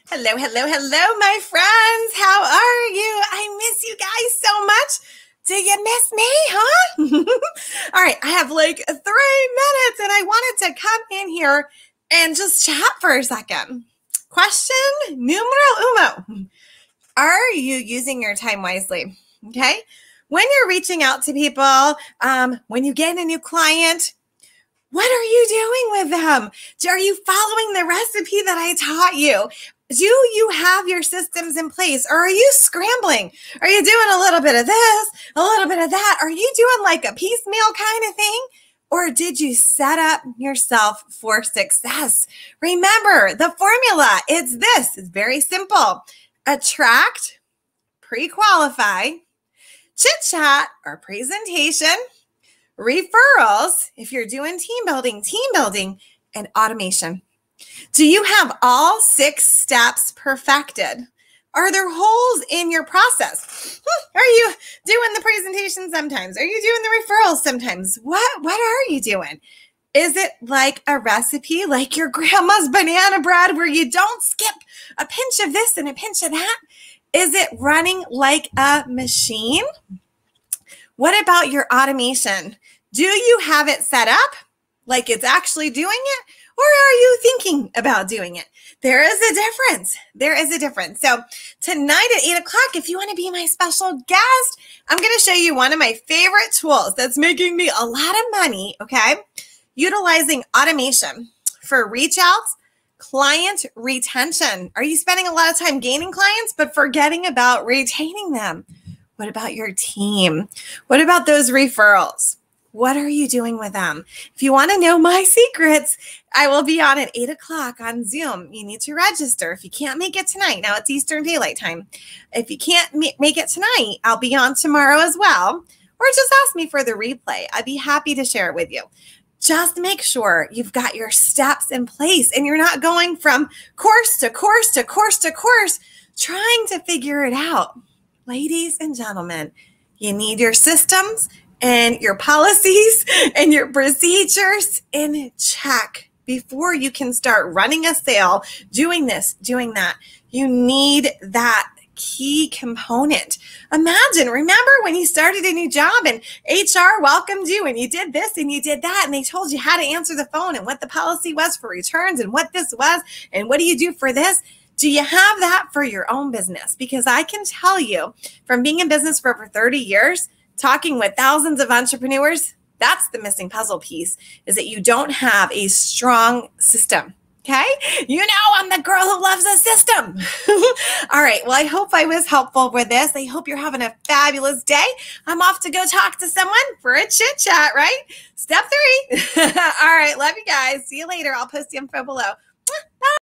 Hello, hello, hello, my friends. How are you? I miss you guys so much. Do you miss me, huh? All right, I have like 3 minutes and I wanted to come in here and just chat for a second. Question numero uno. Are you using your time wisely? Okay. When you're reaching out to people, when you get a new client, what are you doing with them? Are you following the recipe that I taught you? Do you have your systems in place, or are you scrambling? Are you doing a little bit of this, a little bit of that? Are you doing like a piecemeal kind of thing? Or did you set up yourself for success? Remember the formula. It's this. It's very simple. Attract, pre-qualify, chit-chat or presentation, referrals, if you're doing team building, and automation. Do you have all 6 steps perfected? Are there holes in your process? Are you doing the presentation sometimes? Are you doing the referrals sometimes? What are you doing? Is it like a recipe, like your grandma's banana bread, where you don't skip a pinch of this and a pinch of that? Is it running like a machine? What about your automation? Do you have it set up like it's actually doing it, or are you thinking about doing it? There is a difference. There is a difference. So tonight at 8 o'clock, if you want to be my special guest, I'm going to show you one of my favorite tools that's making me a lot of money, okay? Utilizing automation for reach outs, client retention. Are you spending a lot of time gaining clients but forgetting about retaining them? What about your team? What about those referrals? What are you doing with them? If you want to know my secrets, I will be on at 8 o'clock on Zoom. You need to register. If you can't make it tonight, now it's Eastern Daylight Time. If you can't make it tonight, I'll be on tomorrow as well. Or just ask me for the replay. I'd be happy to share it with you. Just make sure you've got your steps in place and you're not going from course to course to course to course trying to figure it out. Ladies and gentlemen, you need your systems and your policies and your procedures in check before you can start running a sale, doing this, doing that. You need that key component. Remember when you started a new job and HR welcomed you and you did this and you did that and they told you how to answer the phone and what the policy was for returns and what this was and what do you do for this? Do you have that for your own business? Because I can tell you from being in business for over 30 years, talking with thousands of entrepreneurs, that's the missing puzzle piece, is that you don't have a strong system. Okay? You know, I'm the girl who loves a system. All right. Well, I hope I was helpful with this. I hope you're having a fabulous day. I'm off to go talk to someone for a chit chat, right? Step 3. All right. Love you guys. See you later. I'll post the info below. Bye.